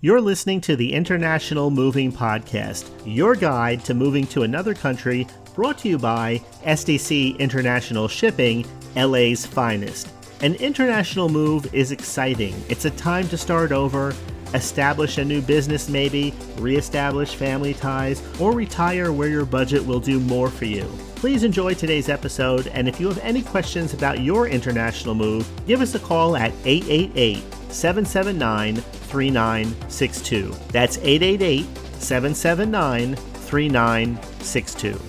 You're listening to the International Moving Podcast, your guide to moving to another country, brought to you by SDC International Shipping, LA's finest. An international move is exciting. It's a time to start over, establish a new business maybe, reestablish family ties, or retire where your budget will do more for you. Please enjoy today's episode, and if you have any questions about your international move, give us a call at 888-779-3962. That's 888-779-3962.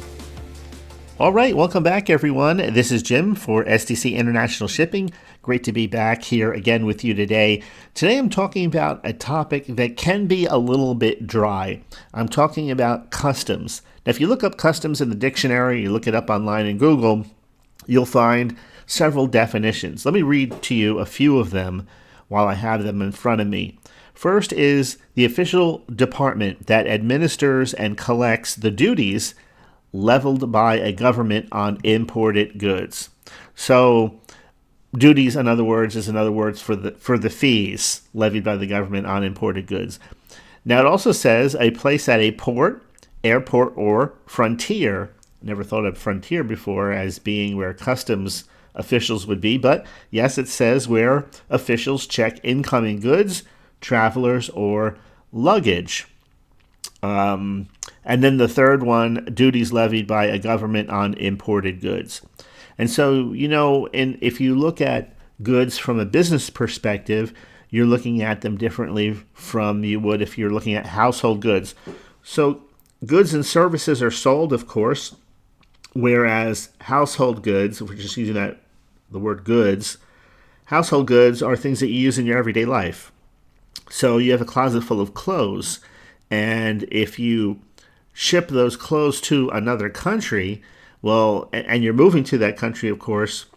All right, welcome back, everyone. This is Jim for SDC International Shipping. Great to be back here again with you today. Today I'm talking about a topic that can be a little bit dry. I'm talking about customs. Now, if you look up customs in the dictionary, you look it up online in Google, you'll find several definitions. Let me read to you a few of them while I have them in front of me. First is the official department that administers and collects the duties leveled by a government on imported goods. So duties, in other words, is another word for the fees levied by the government on imported goods. Now it also says a place at a port, airport, or frontier. Never thought of frontier before as being where customs officials would be, but yes, it says where officials check incoming goods, travelers, or luggage. And then the third one, duties levied by a government on imported goods. And so, if you look at goods from a business perspective, you're looking at them differently from you would if you're looking at household goods. So goods and services are sold, of course, whereas household goods, if we're just using the word goods, household goods are things that you use in your everyday life. So you have a closet full of clothes, and if you ship those clothes to another country, well, and you're moving to that country, of course,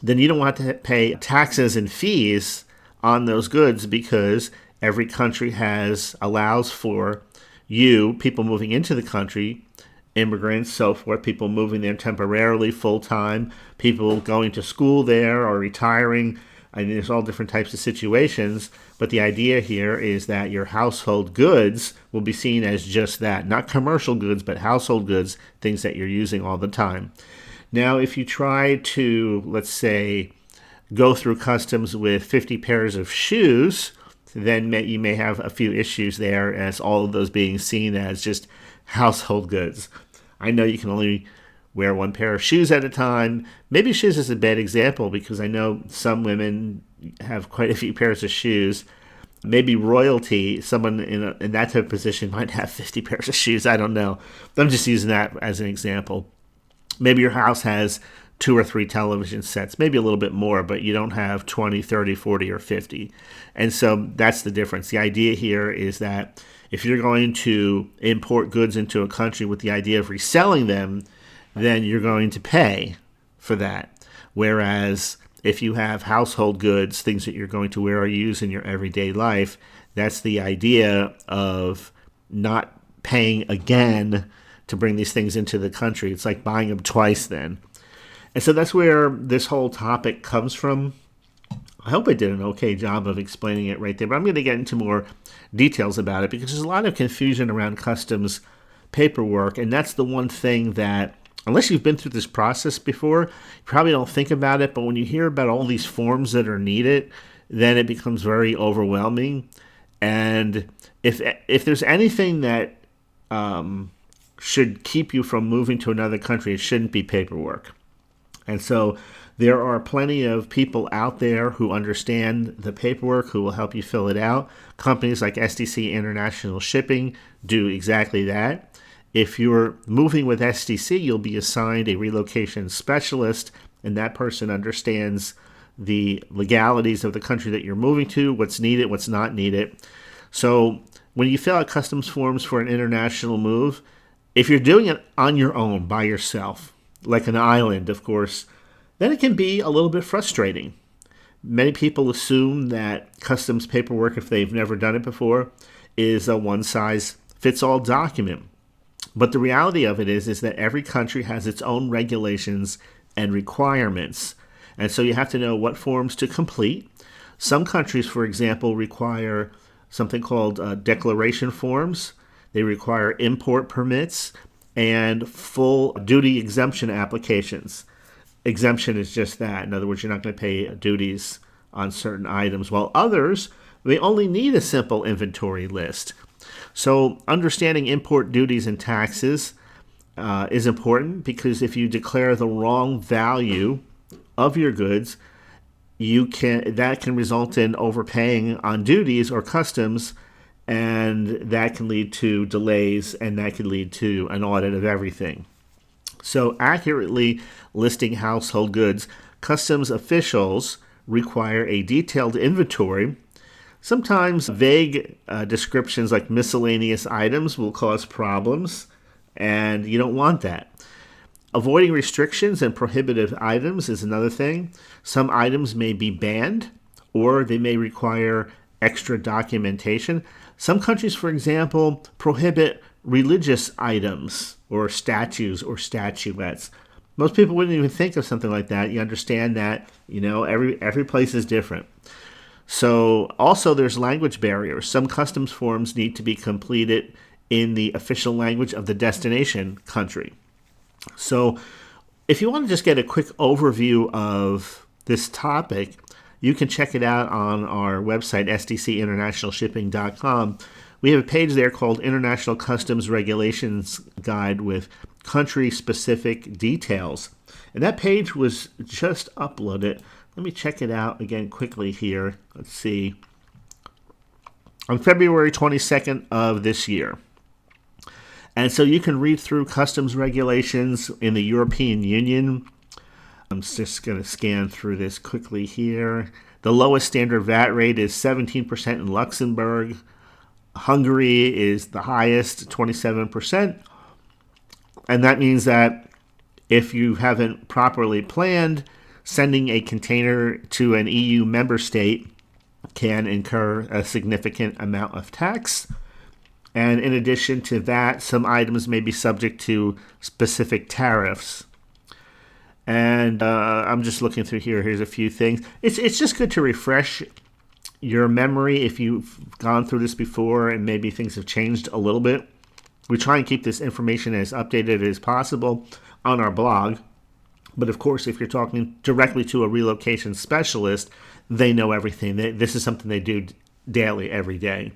then you don't want to pay taxes and fees on those goods because every country allows for people moving into the country, immigrants, so forth, people moving there temporarily, full-time, people going to school there or retiring. I mean, there's all different types of situations, but the idea here is that your household goods will be seen as just that, not commercial goods, but household goods, things that you're using all the time. Now, if you try to, let's say, go through customs with 50 pairs of shoes, then you may have a few issues there as all of those being seen as just household goods. I know you can only wear one pair of shoes at a time. Maybe shoes is a bad example because I know some women have quite a few pairs of shoes. Maybe royalty, someone in that type of position might have 50 pairs of shoes. I don't know. I'm just using that as an example. Maybe your house has 2 or 3 television sets, maybe a little bit more, but you don't have 20, 30, 40, or 50. And so that's the difference. The idea here is that if you're going to import goods into a country with the idea of reselling them, then you're going to pay for that. Whereas if you have household goods, things that you're going to wear or use in your everyday life, that's the idea of not paying again to bring these things into the country. It's like buying them twice then. And so that's where this whole topic comes from. I hope I did an okay job of explaining it right there, but I'm going to get into more details about it because there's a lot of confusion around customs paperwork, and that's the one thing that, unless you've been through this process before, you probably don't think about it, but when you hear about all these forms that are needed, then it becomes very overwhelming. And if there's anything that should keep you from moving to another country, it shouldn't be paperwork. And so there are plenty of people out there who understand the paperwork, who will help you fill it out. Companies like SDC International Shipping do exactly that. If you're moving with SDC, you'll be assigned a relocation specialist, and that person understands the legalities of the country that you're moving to, what's needed, what's not needed. So when you fill out customs forms for an international move, if you're doing it on your own, by yourself, like an island, of course, then it can be a little bit frustrating. Many people assume that customs paperwork, if they've never done it before, is a one-size-fits-all document. But the reality of it is that every country has its own regulations and requirements. And so you have to know what forms to complete. Some countries, for example, require something called declaration forms. They require import permits and full duty exemption applications. Exemption is just that. In other words, you're not going to pay duties on certain items, while others, they only need a simple inventory list. So understanding import duties and taxes is important, because if you declare the wrong value of your goods, that can result in overpaying on duties or customs, and that can lead to delays, and that can lead to an audit of everything. So accurately listing household goods, customs officials require a detailed inventory. Sometimes vague descriptions like miscellaneous items will cause problems, and you don't want that. Avoiding restrictions and prohibitive items is another thing. Some items may be banned, or they may require extra documentation. Some countries, for example, prohibit religious items or statues or statuettes. Most people wouldn't even think of something like that. You understand that, every place is different. So also there's language barriers. Some customs forms need to be completed in the official language of the destination country. So if you want to just get a quick overview of this topic, you can check it out on our website, sdcinternationalshipping.com. We have a page there called International Customs Regulations Guide with country-specific details. And that page was just uploaded. Let me check it out again quickly here. Let's see. On February 22nd of this year. And so you can read through customs regulations in the European Union. I'm just going to scan through this quickly here. The lowest standard VAT rate is 17% in Luxembourg. Hungary is the highest, 27%. And that means that if you haven't properly planned, sending a container to an EU member state can incur a significant amount of tax. And in addition to that, some items may be subject to specific tariffs. And I'm just looking through here. Here's a few things. It's just good to refresh your memory if you've gone through this before and maybe things have changed a little bit. We try and keep this information as updated as possible on our blog. But of course, if you're talking directly to a relocation specialist, they know everything. This is something they do daily, every day.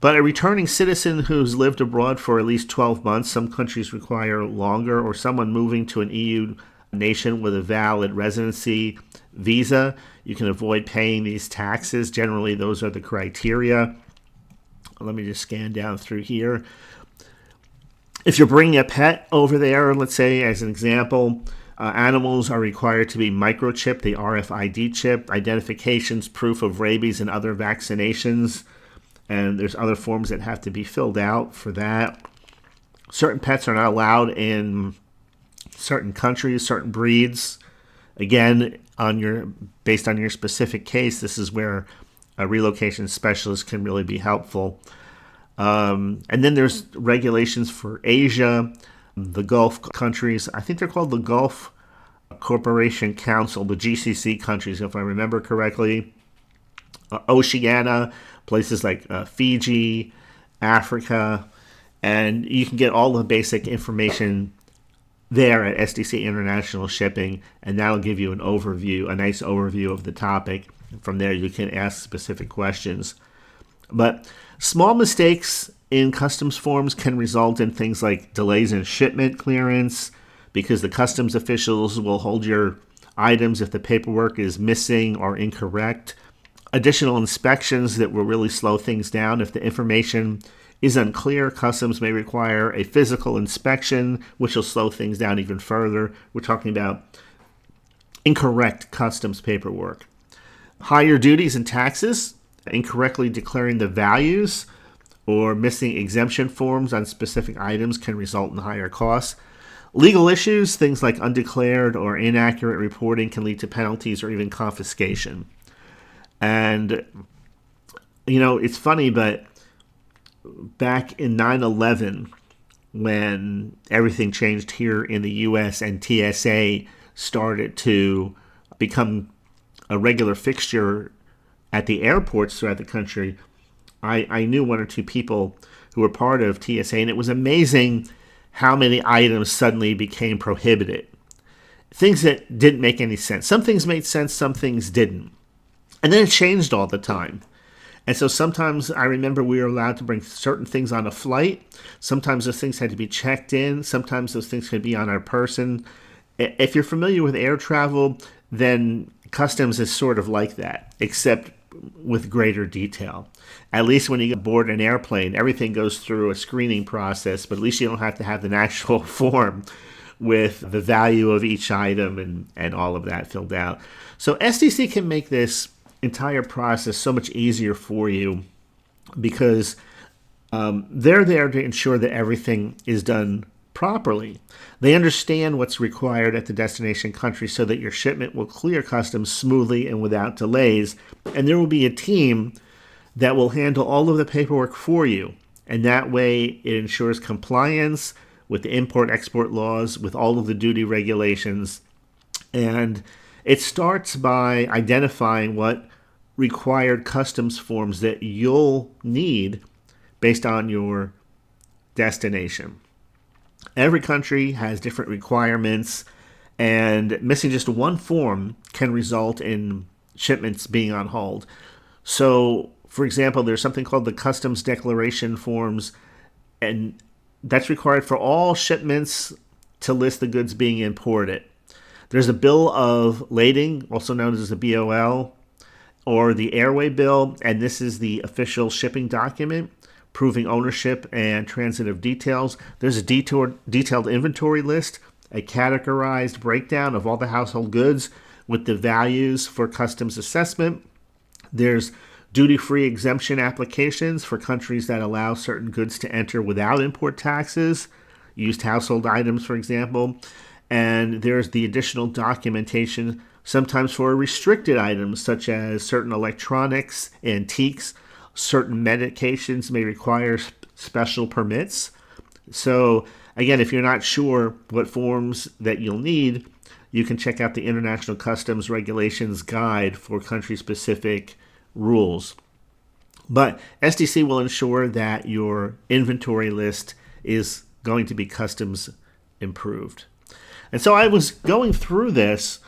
But a returning citizen who's lived abroad for at least 12 months, some countries require longer, or someone moving to an EU nation with a valid residency visa, you can avoid paying these taxes. Generally, those are the criteria. Let me just scan down through here. If you're bringing a pet over there, let's say as an example, animals are required to be microchipped, the RFID chip, identifications, proof of rabies and other vaccinations. And there's other forms that have to be filled out for that. Certain pets are not allowed in certain countries, certain breeds. Again, based on your specific case, this is where a relocation specialist can really be helpful. And then there's regulations for Asia, the Gulf countries. I think they're called the Gulf Cooperation Council, the GCC countries, if I remember correctly. Oceania, places like Fiji, Africa, and you can get all the basic information there at SDC International Shipping, and that'll give you a nice overview of the topic. From there, you can ask specific questions. But small mistakes in customs forms can result in things like delays in shipment clearance, because the customs officials will hold your items if the paperwork is missing or incorrect. Additional inspections that will really slow things down. If the information is unclear, customs may require a physical inspection, which will slow things down even further. We're talking about incorrect customs paperwork. Higher duties and taxes, incorrectly declaring the values or missing exemption forms on specific items can result in higher costs. Legal issues, things like undeclared or inaccurate reporting, can lead to penalties or even confiscation. And, it's funny, but back in 9/11, when everything changed here in the U.S. and TSA started to become a regular fixture at the airports throughout the country, I knew one or two people who were part of TSA, and it was amazing how many items suddenly became prohibited. Things that didn't make any sense. Some things made sense, some things didn't. And then it changed all the time. And so sometimes I remember we were allowed to bring certain things on a flight. Sometimes those things had to be checked in. Sometimes those things could be on our person. If you're familiar with air travel, then customs is sort of like that, except with greater detail. At least when you board an airplane, everything goes through a screening process, but at least you don't have to have an actual form with the value of each item and all of that filled out. So SDC can make this entire process so much easier for you because they're there to ensure that everything is done properly. They understand what's required at the destination country so that your shipment will clear customs smoothly and without delays. And there will be a team that will handle all of the paperwork for you. And that way it ensures compliance with the import-export laws, with all of the duty regulations. And it starts by identifying what required customs forms that you'll need based on your destination. Every country has different requirements, and missing just one form can result in shipments being on hold. So, for example, there's something called the Customs Declaration Forms, and that's required for all shipments to list the goods being imported. There's a Bill of Lading, also known as the BOL, or the Airway Bill, and this is the official shipping document proving ownership and transitive details. There's a detailed inventory list, a categorized breakdown of all the household goods with the values for customs assessment. There's duty-free exemption applications for countries that allow certain goods to enter without import taxes, used household items, for example. And there's the additional documentation, sometimes for restricted items, such as certain electronics, antiques. Certain medications may require special permits. So, again, if you're not sure what forms that you'll need, you can check out the International Customs Regulations Guide for country-specific rules. But SDC will ensure that your inventory list is going to be customs improved. And so I was going through this,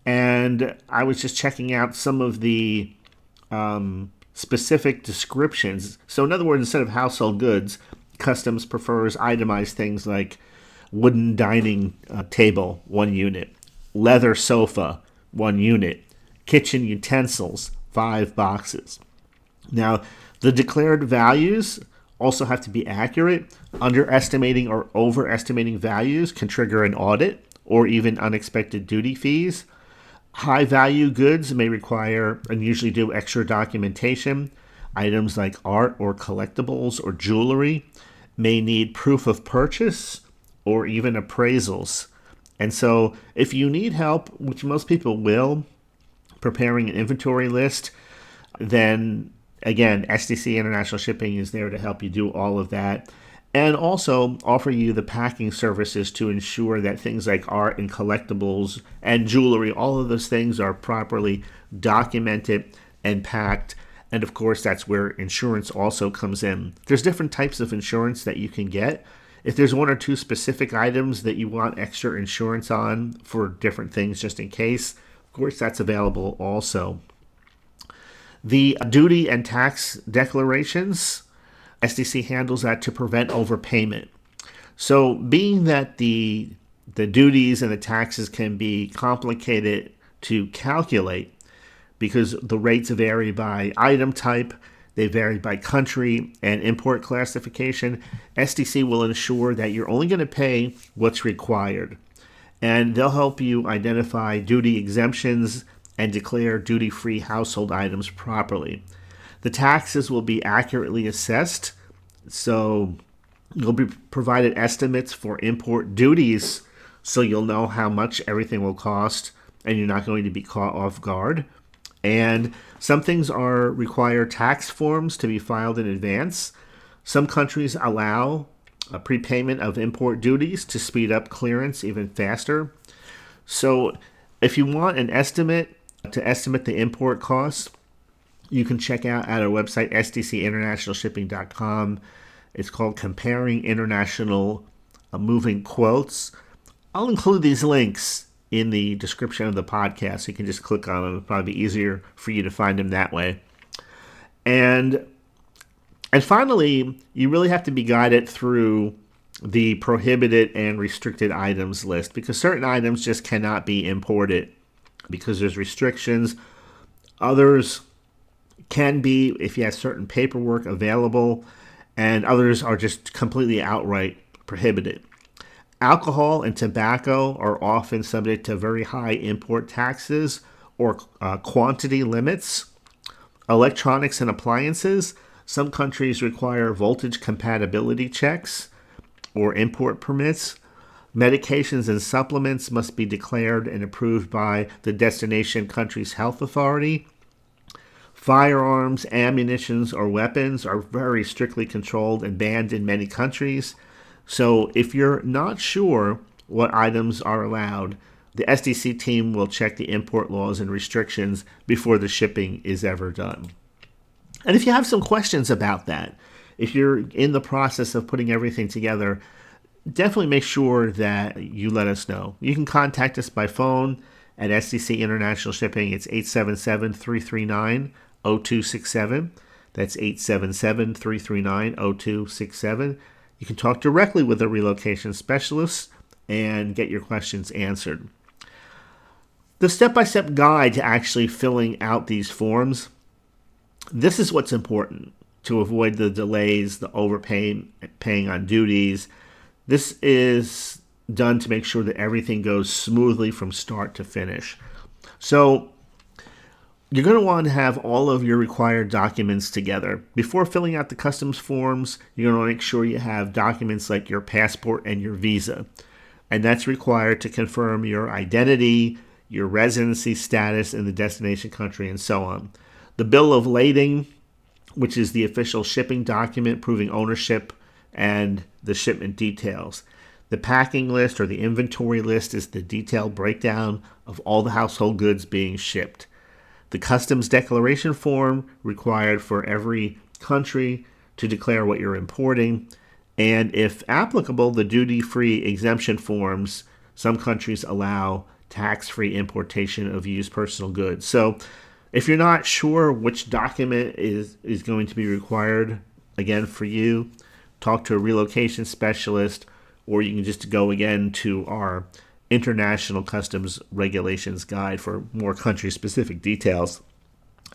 and I was just checking out some of the specific descriptions. So in other words, instead of household goods, customs prefers itemized things like wooden dining table, 1 unit, leather sofa, 1 unit, kitchen utensils, 5 boxes. Now, the declared values also have to be accurate. Underestimating or overestimating values can trigger an audit or even unexpected duty fees. High-value goods may require and usually do extra documentation. Items like art or collectibles or jewelry may need proof of purchase or even appraisals. And so if you need help, which most people will, preparing an inventory list, then again, SDC International Shipping is there to help you do all of that. And also offer you the packing services to ensure that things like art and collectibles and jewelry, all of those things are properly documented and packed. And of course, that's where insurance also comes in. There's different types of insurance that you can get. If there's 1 or 2 specific items that you want extra insurance on for different things just in case, of course, that's available also. The duty and tax declarations, SDC handles that to prevent overpayment. So being that the duties and the taxes can be complicated to calculate because the rates vary by item type, they vary by country and import classification, SDC will ensure that you're only going to pay what's required. And they'll help you identify duty exemptions and declare duty-free household items properly. The taxes will be accurately assessed, so you'll be provided estimates for import duties so you'll know how much everything will cost and you're not going to be caught off guard. And some things require tax forms to be filed in advance. Some countries allow a prepayment of import duties to speed up clearance even faster. So if you want an estimate to estimate the import costs, you can check out at our website, sdcinternationalshipping.com. It's called Comparing International Moving Quotes. I'll include these links in the description of the podcast, so you can just click on them. It'll probably be easier for you to find them that way. And finally, you really have to be guided through the prohibited and restricted items list, because certain items just cannot be imported because there's restrictions. Others can be if you have certain paperwork available, and others are just completely outright prohibited. Alcohol and tobacco are often subject to very high import taxes or quantity limits. Electronics and appliances, some countries require voltage compatibility checks or import permits. Medications and supplements must be declared and approved by the destination country's health authority. Firearms, ammunitions, or weapons are very strictly controlled and banned in many countries. So if you're not sure what items are allowed, the SDC team will check the import laws and restrictions before the shipping is ever done. And if you have some questions about that, if you're in the process of putting everything together, definitely make sure that you let us know. You can contact us by phone at SDC International Shipping. It's 877-339-0267. That's 877-339-0267. You can talk directly with a relocation specialist and get your questions answered. The step-by-step guide to actually filling out these forms, this is what's important to avoid the delays, the overpaying, paying on duties. This is done to make sure that everything goes smoothly from start to finish. So you're going to want to have all of your required documents together. Before filling out the customs forms, you're going to want to make sure you have documents like your passport and your visa. And that's required to confirm your identity, your residency status in the destination country, and so on. The bill of lading, which is the official shipping document proving ownership and the shipment details. The packing list or the inventory list is the detailed breakdown of all the household goods being shipped. The customs declaration form required for every country to declare what you're importing. And if applicable, the duty-free exemption forms. Some countries allow tax-free importation of used personal goods. So if you're not sure which document is going to be required, again, for you, talk to a relocation specialist, or you can just go again to our International Customs Regulations Guide for more country-specific details.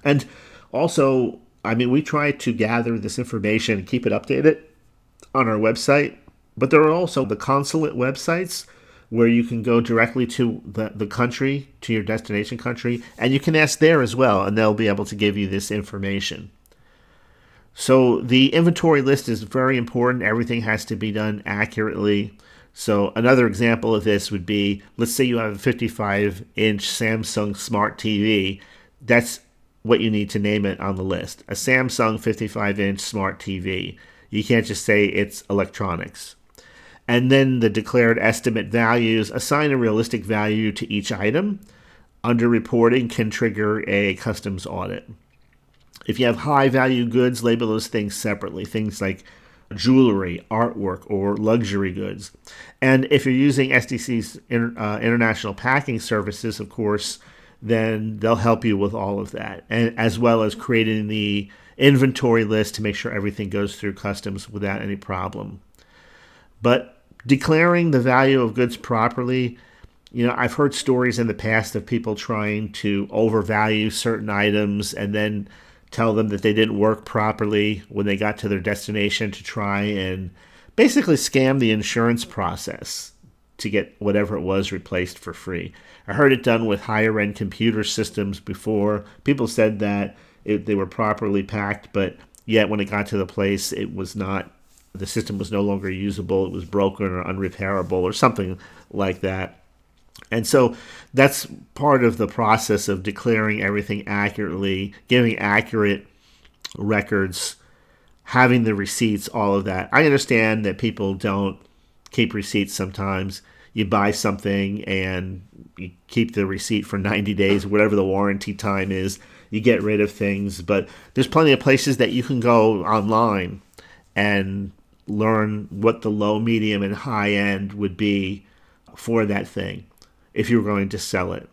And also, we try to gather this information and keep it updated on our website, but there are also the consulate websites where you can go directly to the country, to your destination country, and you can ask there as well, and they'll be able to give you this information. So the inventory list is very important. Everything has to be done accurately. So another example of this would be, let's say you have a 55-inch Samsung Smart TV. That's what you need to name it on the list. A Samsung 55-inch Smart TV. You can't just say it's electronics. And then the declared estimate values, assign a realistic value to each item. Underreporting can trigger a customs audit. If you have high-value goods, label those things separately. Things like jewelry, artwork, or luxury goods. And if you're using SDC's international packing services, of course, then they'll help you with all of that, and as well as creating the inventory list to make sure everything goes through customs without any problem. But declaring the value of goods properly, I've heard stories in the past of people trying to overvalue certain items and then tell them that they didn't work properly when they got to their destination to try and basically scam the insurance process to get whatever it was replaced for free. I heard it done with higher end computer systems before. People said that they were properly packed, but yet when it got to the place, it was not, the system was no longer usable, it was broken or unrepairable or something like that. And so that's part of the process of declaring everything accurately, giving accurate records, having the receipts, all of that. I understand that people don't keep receipts sometimes. You buy something and you keep the receipt for 90 days, whatever the warranty time is, you get rid of things. But there's plenty of places that you can go online and learn what the low, medium, and high end would be for that thing if you were going to sell it,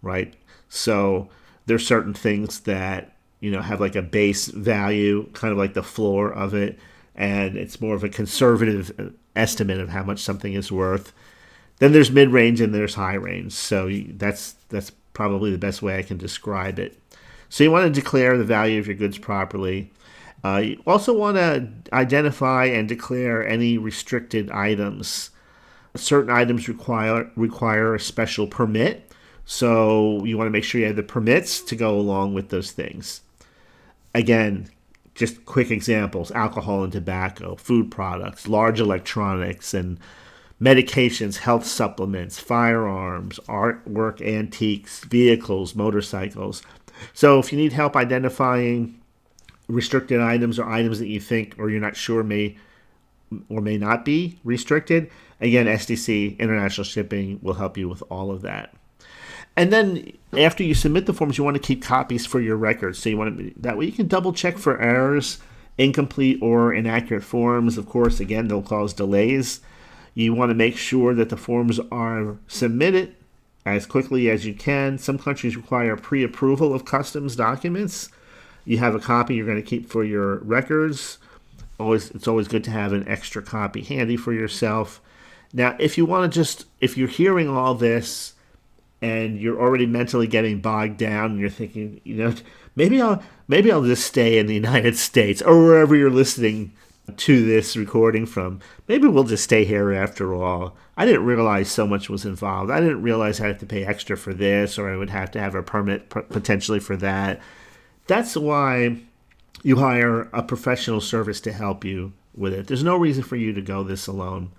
right? So there's certain things that, have like a base value, kind of like the floor of it, and it's more of a conservative estimate of how much something is worth. Then there's mid-range and there's high range. So that's probably the best way I can describe it. So you want to declare the value of your goods properly. You also want to identify and declare any restricted items. Certain items require a special permit, so you want to make sure you have the permits to go along with those things. Again, just quick examples: alcohol and tobacco, food products, large electronics and medications, health supplements, firearms, artwork, antiques, vehicles, motorcycles. So if you need help identifying restricted items or items that you think or you're not sure may or may not be restricted, again, SDC International Shipping will help you with all of that. And then after you submit the forms, you want to keep copies for your records. So you want to, that way you can double check for errors, incomplete or inaccurate forms. Of course, again, they'll cause delays. You want to make sure that the forms are submitted as quickly as you can. Some countries require pre-approval of customs documents. You have a copy you're going to keep for your records. It's always good to have an extra copy handy for yourself. Now, if you're hearing all this and you're already mentally getting bogged down and you're thinking, maybe I'll just stay in the United States or wherever you're listening to this recording from. Maybe we'll just stay here after all. I didn't realize so much was involved. I didn't realize I had to pay extra for this, or I would have to have a permit potentially for that. That's why you hire a professional service to help you with it. There's no reason for you to go this alone.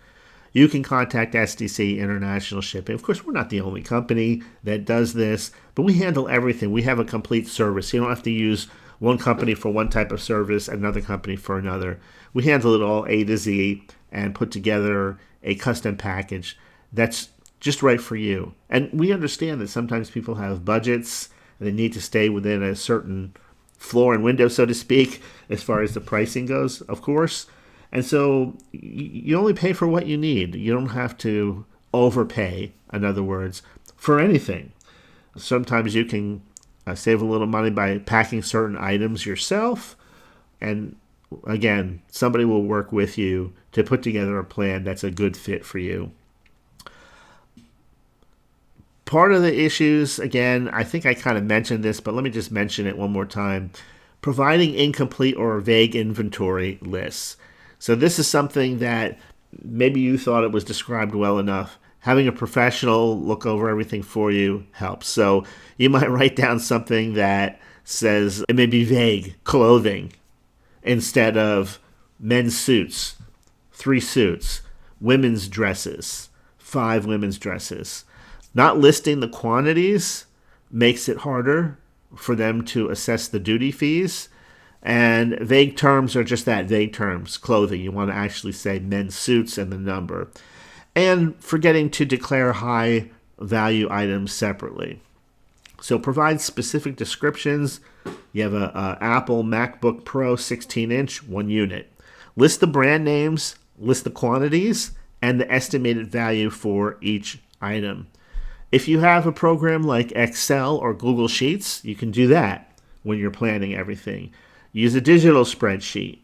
You can contact SDC International Shipping. Of course, we're not the only company that does this, but we handle everything. We have a complete service. You don't have to use one company for one type of service, another company for another. We handle it all A to Z and put together a custom package that's just right for you. And we understand that sometimes people have budgets and they need to stay within a certain floor and window, so to speak, as far as the pricing goes, of course. And so you only pay for what you need. You don't have to overpay, in other words, for anything. Sometimes you can save a little money by packing certain items yourself. And again, somebody will work with you to put together a plan that's a good fit for you. Part of the issues, again, I think I kind of mentioned this, but let me just mention it one more time. Providing incomplete or vague inventory lists. So this is something that maybe you thought it was described well enough. Having a professional look over everything for you helps. So you might write down something that says, it may be vague, clothing, instead of men's suits, 3 suits, women's dresses, 5 women's dresses. Not listing the quantities makes it harder for them to assess the duty fees. And vague terms are just that, vague terms, clothing. You want to actually say men's suits and the number. And forgetting to declare high value items separately. So provide specific descriptions. You have a Apple MacBook Pro 16-inch, 1 unit. List the brand names, list the quantities, and the estimated value for each item. If you have a program like Excel or Google Sheets, you can do that when you're planning everything. Use a digital spreadsheet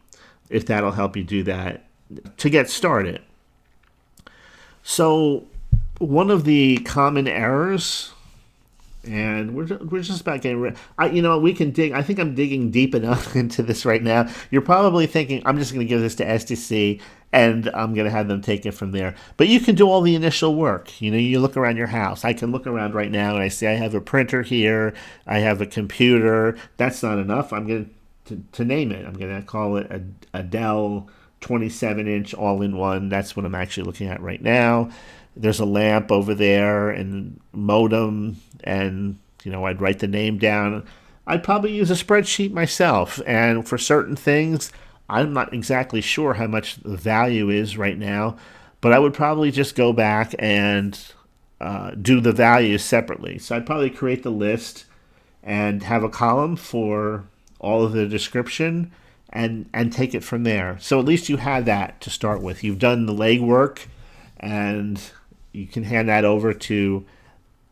if that'll help you do that to get started. So one of the common errors, and we're just about getting rid. We can dig. I think I'm digging deep enough into this right now. You're probably thinking I'm just going to give this to SDC and I'm going to have them take it from there. But you can do all the initial work. You look around your house. I can look around right now and I say I have a printer here. I have a computer. That's not enough. I'm going to name it. I'm going to call it a Dell 27-inch all-in-one. That's what I'm actually looking at right now. There's a lamp over there and modem, and I'd write the name down. I'd probably use a spreadsheet myself, and for certain things, I'm not exactly sure how much the value is right now, but I would probably just go back and do the values separately. So I'd probably create the list and have a column for all of the description and take it from there. So at least you have that to start with. You've done the legwork, and you can hand that over to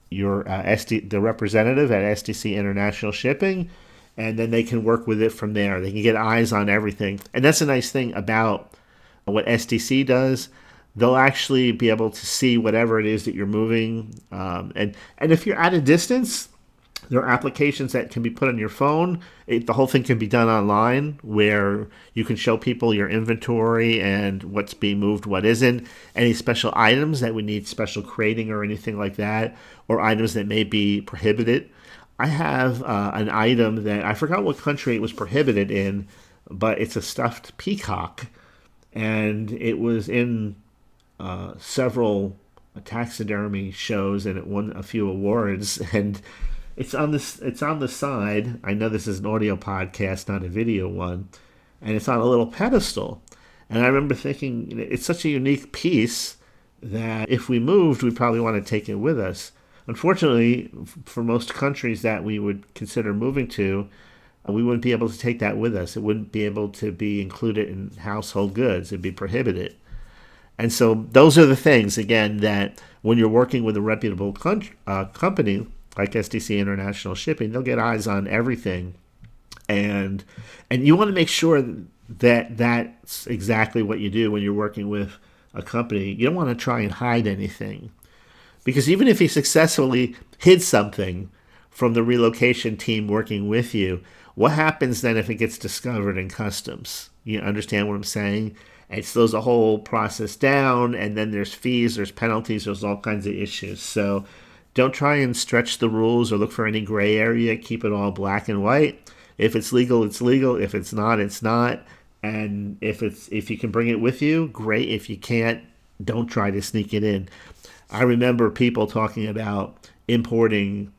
your the representative at SDC International Shipping, and then they can work with it from there. They can get eyes on everything. And that's a nice thing about what SDC does. They'll actually be able to see whatever it is that you're moving. And if you're at a distance, there are applications that can be put on your phone. The whole thing can be done online, where you can show people your inventory and what's being moved, what isn't, any special items that would need special crating or anything like that, or items that may be prohibited. I have an item that I forgot what country it was prohibited in, but it's a stuffed peacock, and it was in several taxidermy shows, and it won a few awards. And it's on the side. I know this is an audio podcast, not a video one, and it's on a little pedestal. And I remember thinking, it's such a unique piece that if we moved, we'd probably want to take it with us. Unfortunately, for most countries that we would consider moving to, we wouldn't be able to take that with us. It wouldn't be able to be included in household goods. It'd be prohibited. And so those are the things, again, that when you're working with a reputable company like SDC International Shipping, they'll get eyes on everything. And you want to make sure that that's exactly what you do when you're working with a company. You don't want to try and hide anything. Because even if you successfully hid something from the relocation team working with you, what happens then if it gets discovered in customs? You understand what I'm saying? It slows the whole process down, and then there's fees, there's penalties, there's all kinds of issues. So don't try and stretch the rules or look for any gray area. Keep it all black and white. If it's legal, it's legal. If it's not, it's not. And if you can bring it with you, great. If you can't, don't try to sneak it in. I remember people talking about importing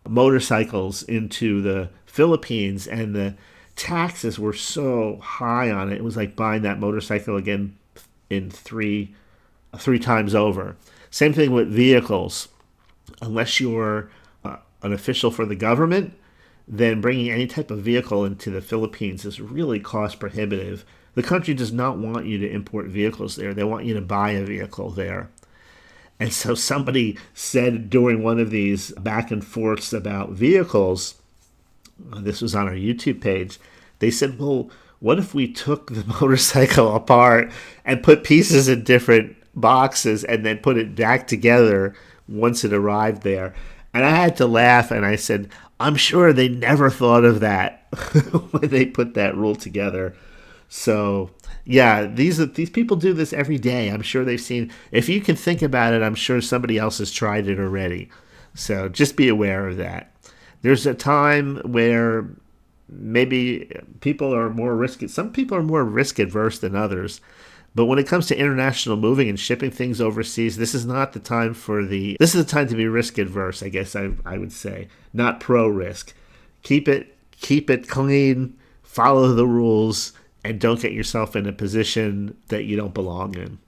motorcycles into the Philippines, and the taxes were so high on it. It was like buying that motorcycle again in three times over. Same thing with vehicles. Unless you're an official for the government, then bringing any type of vehicle into the Philippines is really cost prohibitive. The country does not want you to import vehicles there. They want you to buy a vehicle there. And so somebody said during one of these back and forths about vehicles, this was on our YouTube page, they said, well, what if we took the motorcycle apart and put pieces in different boxes and then put it back together once it arrived there? And I had to laugh, and I said, I'm sure they never thought of that when they put that rule together. So yeah, these people do this every day. I'm sure they've seen, if you can think about it, I'm sure somebody else has tried it already. So just be aware of that. There's a time where maybe people are more some people are more risk adverse than others. But when it comes to international moving and shipping things overseas, this is not the time this is the time to be risk adverse, I guess I would say, not pro risk. Keep it clean, follow the rules, and don't get yourself in a position that you don't belong in.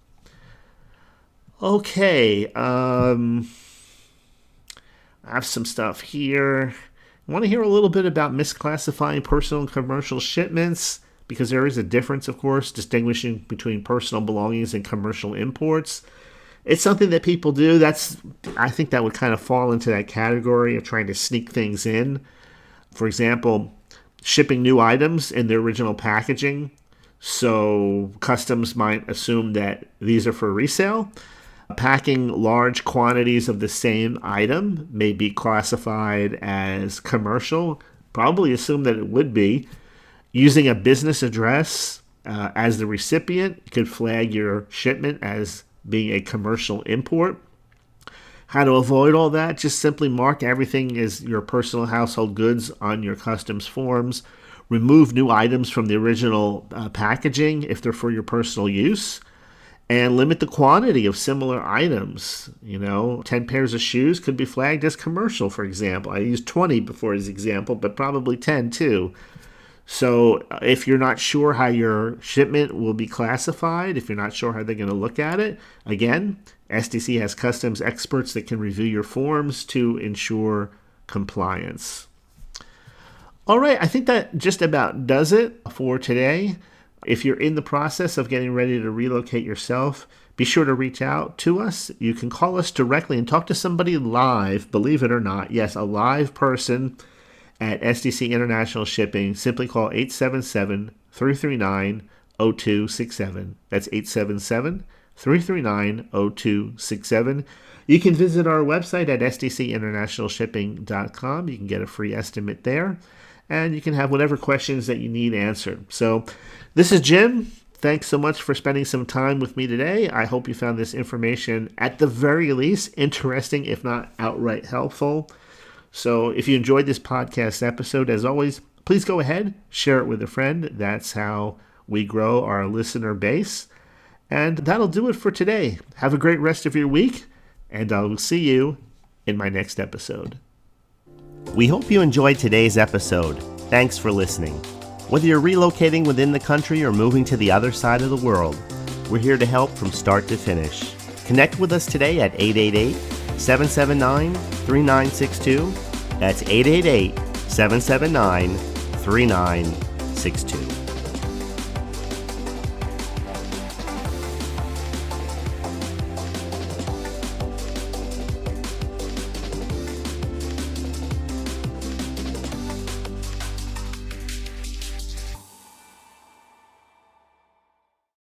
Okay, I have some stuff here. I want to hear a little bit about misclassifying personal and commercial shipments, because there is a difference, of course, distinguishing between personal belongings and commercial imports. It's something that people do. I think that would kind of fall into that category of trying to sneak things in. For example, shipping new items in their original packaging. So customs might assume that these are for resale. Packing large quantities of the same item may be classified as commercial. Probably assume that it would be. Using a business address as the recipient could flag your shipment as being a commercial import. How to avoid all that? Just simply mark everything as your personal household goods on your customs forms. Remove new items from the original packaging if they're for your personal use. And limit the quantity of similar items. 10 pairs of shoes could be flagged as commercial, for example. I used 20 before as example, but probably 10 too. So if you're not sure how your shipment will be classified, if you're not sure how they're going to look at it, again, SDC has customs experts that can review your forms to ensure compliance. All right, I think that just about does it for today. If you're in the process of getting ready to relocate yourself, be sure to reach out to us. You can call us directly and talk to somebody live, believe it or not. Yes, a live person at SDC International Shipping. Simply call 877-339-0267. That's 877-339-0267. You can visit our website at sdcinternationalshipping.com. You can get a free estimate there, and you can have whatever questions that you need answered. So this is Jim. Thanks so much for spending some time with me today. I hope you found this information, at the very least, interesting, if not outright helpful. So if you enjoyed this podcast episode, as always, please go ahead, share it with a friend. That's how we grow our listener base. And that'll do it for today. Have a great rest of your week, and I'll see you in my next episode. We hope you enjoyed today's episode. Thanks for listening. Whether you're relocating within the country or moving to the other side of the world, we're here to help from start to finish. Connect with us today at 888-779-3962. That's 888-779-3962.